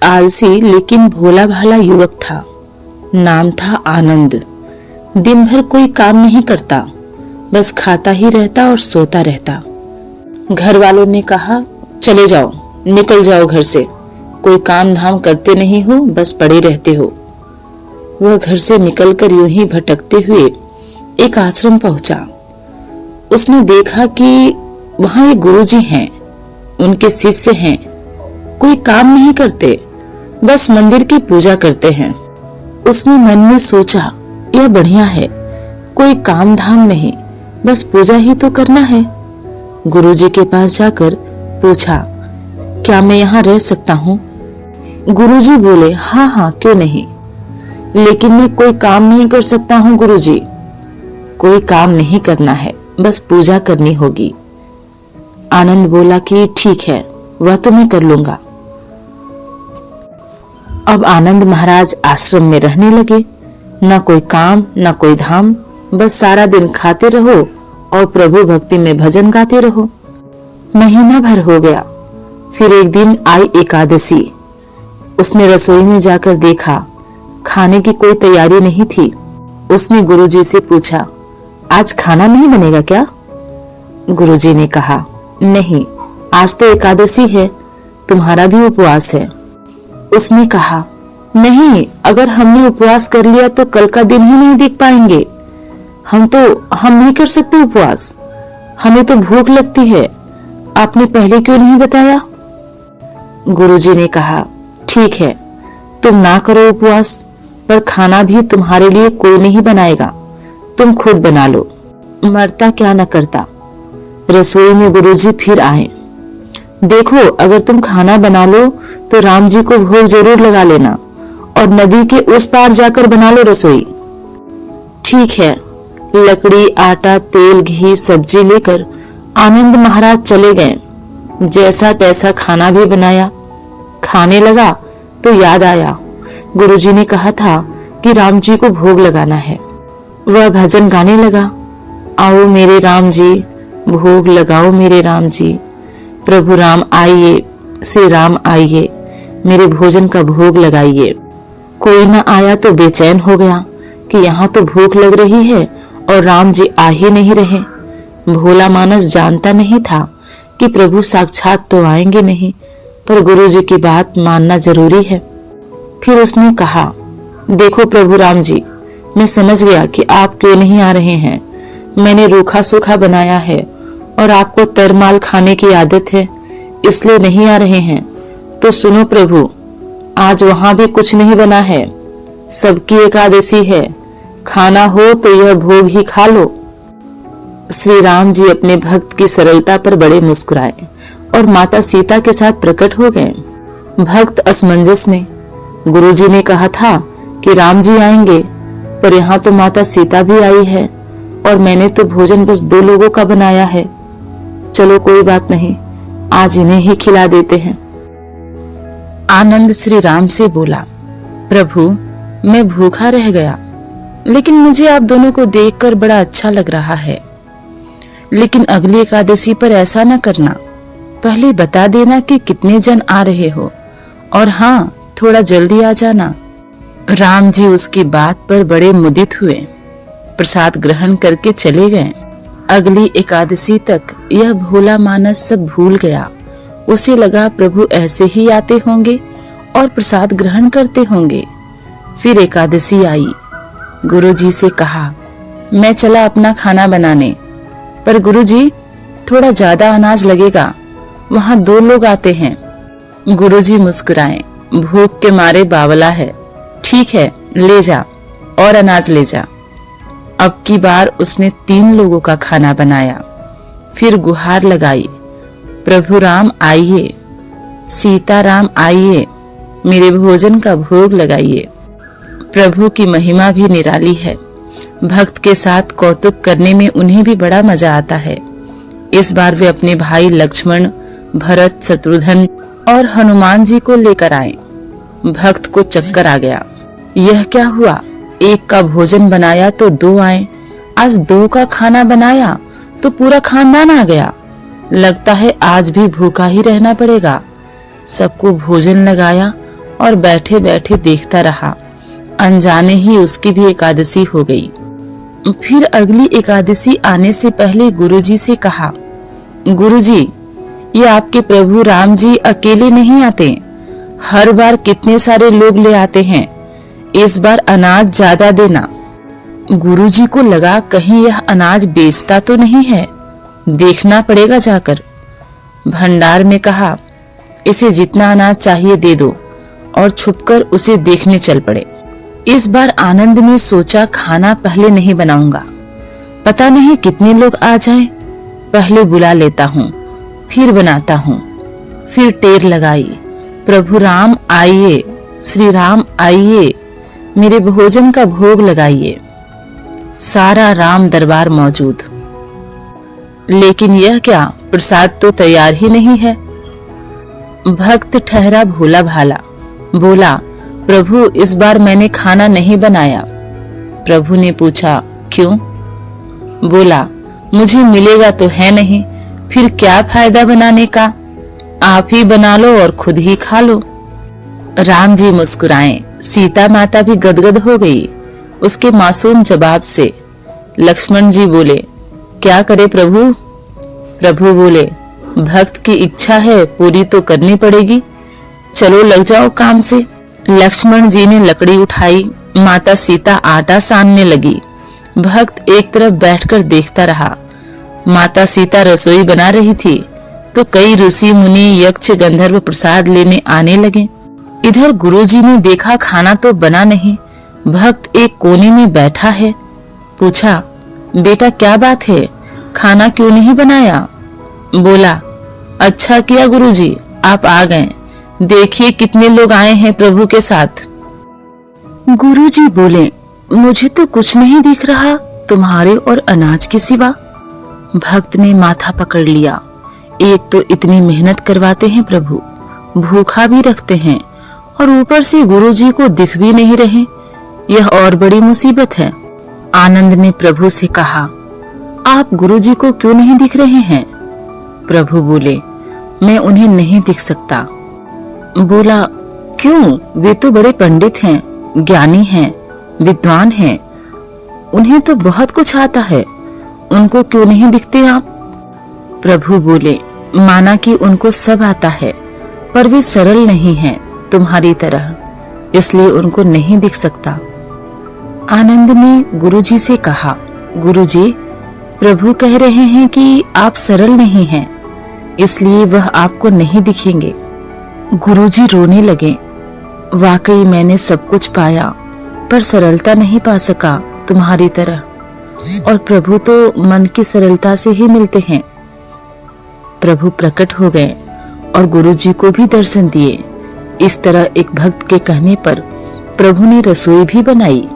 आलसी लेकिन भोला भाला युवक था। नाम था आनंद। दिन भर कोई काम नहीं करता, बस खाता ही रहता और सोता रहता। घर वालों ने कहा, चले जाओ, निकल जाओ घर से, कोई काम धाम करते नहीं हो, बस पड़े रहते हो। वह घर से निकलकर यूं ही भटकते हुए एक आश्रम पहुंचा। उसने देखा कि वहां एक गुरुजी हैं, उनके शिष्य हैं। कोई काम नहीं करते, बस मंदिर की पूजा करते हैं। उसने मन में सोचा, यह बढ़िया है, कोई काम धाम नहीं, बस पूजा ही तो करना है। गुरुजी के पास जाकर पूछा, क्या मैं यहाँ रह सकता हूँ? गुरुजी बोले, हाँ हाँ, क्यों नहीं, लेकिन मैं कोई काम नहीं कर सकता हूँ गुरुजी। कोई काम नहीं करना है, बस पूजा करनी होगी। आनंद बोला कि ठीक है, वह तो मैं कर लूंगा। अब आनंद महाराज आश्रम में रहने लगे। न कोई काम न कोई धाम, बस सारा दिन खाते रहो और प्रभु भक्ति में भजन गाते रहो। महीना भर हो गया। फिर एक दिन आई एकादशी। उसने रसोई में जाकर देखा, खाने की कोई तैयारी नहीं थी। उसने गुरुजी से पूछा, आज खाना नहीं बनेगा क्या? गुरुजी ने कहा, नहीं, आज तो एकादशी है, तुम्हारा भी उपवास है। उसने कहा, नहीं, अगर हमने उपवास कर लिया तो कल का दिन ही नहीं देख पाएंगे। हम नहीं कर सकते उपवास, हमें तो भूख लगती है, आपने पहले क्यों नहीं बताया? गुरुजी ने कहा, ठीक है, तुम ना करो उपवास, पर खाना भी तुम्हारे लिए कोई नहीं बनाएगा, तुम खुद बना लो, मरता क्या न करता। रसोई में गुरुजी फिर आए। देखो, अगर तुम खाना बना लो तो राम जी को भोग जरूर लगा लेना और नदी के उस पार जाकर बना लो रसोई। ठीक है। लकड़ी, आटा, तेल, घी, सब्जी लेकर आनंद महाराज चले गए। जैसा तैसा खाना भी बनाया। खाने लगा तो याद आया, गुरुजी ने कहा था कि राम जी को भोग लगाना है। वह भजन गाने लगा, आओ मेरे राम जी, भोग लगाओ मेरे राम जी, प्रभु राम आइए, श्री राम आइए, मेरे भोजन का भोग लगाइए। कोई न आया तो बेचैन हो गया कि यहाँ तो भूख लग रही है और राम जी आ ही नहीं रहे। भोला मानस जानता नहीं था कि प्रभु साक्षात तो आएंगे नहीं, पर गुरु जी की बात मानना जरूरी है। फिर उसने कहा, देखो प्रभु राम जी, मैं समझ गया कि आप क्यों नहीं आ रहे हैं। मैंने रूखा सूखा बनाया है और आपको तरमाल खाने की आदत है, इसलिए नहीं आ रहे हैं। तो सुनो प्रभु, आज वहां भी कुछ नहीं बना है, सबकी एकादशी है, खाना हो तो यह भोग ही खा लो। श्री राम जी अपने भक्त की सरलता पर बड़े मुस्कुराए और माता सीता के साथ प्रकट हो गए। भक्त असमंजस में। गुरुजी ने कहा था कि राम जी आएंगे, पर यहाँ तो माता सीता भी आई है और मैंने तो भोजन बस 2 लोगों का बनाया है। चलो कोई बात नहीं, आज इन्हें ही खिला देते हैं। आनंद श्री राम से बोला, प्रभु मैं भूखा रह गया, लेकिन मुझे आप दोनों को देखकर बड़ा अच्छा लग रहा है। लेकिन अगली एकादशी पर ऐसा न करना, पहले बता देना कि कितने जन आ रहे हो, और हाँ, थोड़ा जल्दी आ जाना। राम जी उसकी बात पर बड़े मुदित हुए, प्रसाद ग्रहण करके चले गए। अगली एकादशी तक यह भोला मानस सब भूल गया। उसे लगा प्रभु ऐसे ही आते होंगे और प्रसाद ग्रहण करते होंगे। फिर एकादशी आई। गुरुजी से कहा, मैं चला अपना खाना बनाने, पर गुरुजी थोड़ा ज्यादा अनाज लगेगा, वहाँ 2 लोग आते हैं। गुरुजी मुस्कुराए, भूख के मारे बावला है, ठीक है, ले जा और अनाज ले जा। अब की बार उसने 3 लोगों का खाना बनाया। फिर गुहार लगाई, प्रभु राम आइए, सीता राम आइए, मेरे भोजन का भोग लगाइए। प्रभु की महिमा भी निराली है। भक्त के साथ कौतुक करने में उन्हें भी बड़ा मजा आता है। इस बार वे अपने भाई लक्ष्मण, भरत, शत्रुघ्न और हनुमान जी को लेकर आए। भक्त को चक्कर आ गया। यह क्या हुआ, एक का भोजन बनाया तो 2 आए, आज 2 का खाना बनाया तो पूरा खानदान आ गया। लगता है आज भी भूखा ही रहना पड़ेगा। सबको भोजन लगाया और बैठे बैठे देखता रहा। अनजाने ही उसकी भी एकादशी हो गई। फिर अगली एकादशी आने से पहले गुरुजी से कहा, गुरुजी, ये आपके प्रभु राम जी अकेले नहीं आते, हर बार कितने सारे लोग ले आते हैं, इस बार अनाज ज्यादा देना। गुरुजी को लगा कहीं यह अनाज बेचता तो नहीं है, देखना पड़ेगा जाकर। भंडार में कहा, इसे जितना अनाज चाहिए दे दो, और छुपकर उसे देखने चल पड़े। इस बार आनंद ने सोचा खाना पहले नहीं बनाऊंगा, पता नहीं कितने लोग आ जाएं, पहले बुला लेता हूँ, फिर बनाता हूँ। फिर टेर लगाई, प्रभु राम आइए, श्री राम आइए, मेरे भोजन का भोग लगाइए। सारा राम दरबार मौजूद, लेकिन यह क्या, प्रसाद तो तैयार ही नहीं है। भक्त ठहरा भोला भाला, बोला, प्रभु इस बार मैंने खाना नहीं बनाया। प्रभु ने पूछा, क्यों? बोला, मुझे मिलेगा तो है नहीं, फिर क्या फायदा बनाने का, आप ही बना लो और खुद ही खा लो। राम जी मुस्कुराए, सीता माता भी गदगद हो गई उसके मासूम जवाब से। लक्ष्मण जी बोले, क्या करे प्रभु? प्रभु बोले, भक्त की इच्छा है, पूरी तो करनी पड़ेगी, चलो लग जाओ काम से। लक्ष्मण जी ने लकड़ी उठाई, माता सीता आटा सानने लगी। भक्त एक तरफ बैठकर देखता रहा। माता सीता रसोई बना रही थी तो कई ऋषि मुनि यक्ष गंधर्व प्रसाद लेने आने लगे। इधर गुरुजी ने देखा खाना तो बना नहीं, भक्त एक कोने में बैठा है। पूछा, बेटा क्या बात है, खाना क्यों नहीं बनाया? बोला, अच्छा किया गुरुजी, आप आ गए, देखिए कितने लोग आए हैं प्रभु के साथ। गुरुजी बोले, मुझे तो कुछ नहीं दिख रहा तुम्हारे और अनाज के सिवा। भक्त ने माथा पकड़ लिया, एक तो इतनी मेहनत करवाते हैं प्रभु, भूखा भी रखते हैं, और ऊपर से गुरुजी को दिख भी नहीं रहे, यह और बड़ी मुसीबत है। आनंद ने प्रभु से कहा, आप गुरुजी को क्यों नहीं दिख रहे हैं? प्रभु बोले, मैं उन्हें नहीं दिख सकता। बोला, क्यों? वे तो बड़े पंडित हैं, ज्ञानी हैं, विद्वान हैं, उन्हें तो बहुत कुछ आता है, उनको क्यों नहीं दिखते आप? प्रभु बोले, माना कि उनको सब आता है, पर वे सरल नहीं हैं तुम्हारी तरह, इसलिए उनको नहीं दिख सकता। आनंद ने गुरुजी से कहा, गुरुजी, प्रभु कह रहे हैं कि आप सरल नहीं हैं, इसलिए वह आपको नहीं दिखेंगे। गुरुजी रोने लगे, वाकई मैंने सब कुछ पाया, पर सरलता नहीं पा सका तुम्हारी तरह, और प्रभु तो मन की सरलता से ही मिलते हैं। प्रभु प्रकट हो गए और गुरुजी को भी दर्शन दिए। इस तरह एक भक्त के कहने पर प्रभु ने रसोई भी बनाई।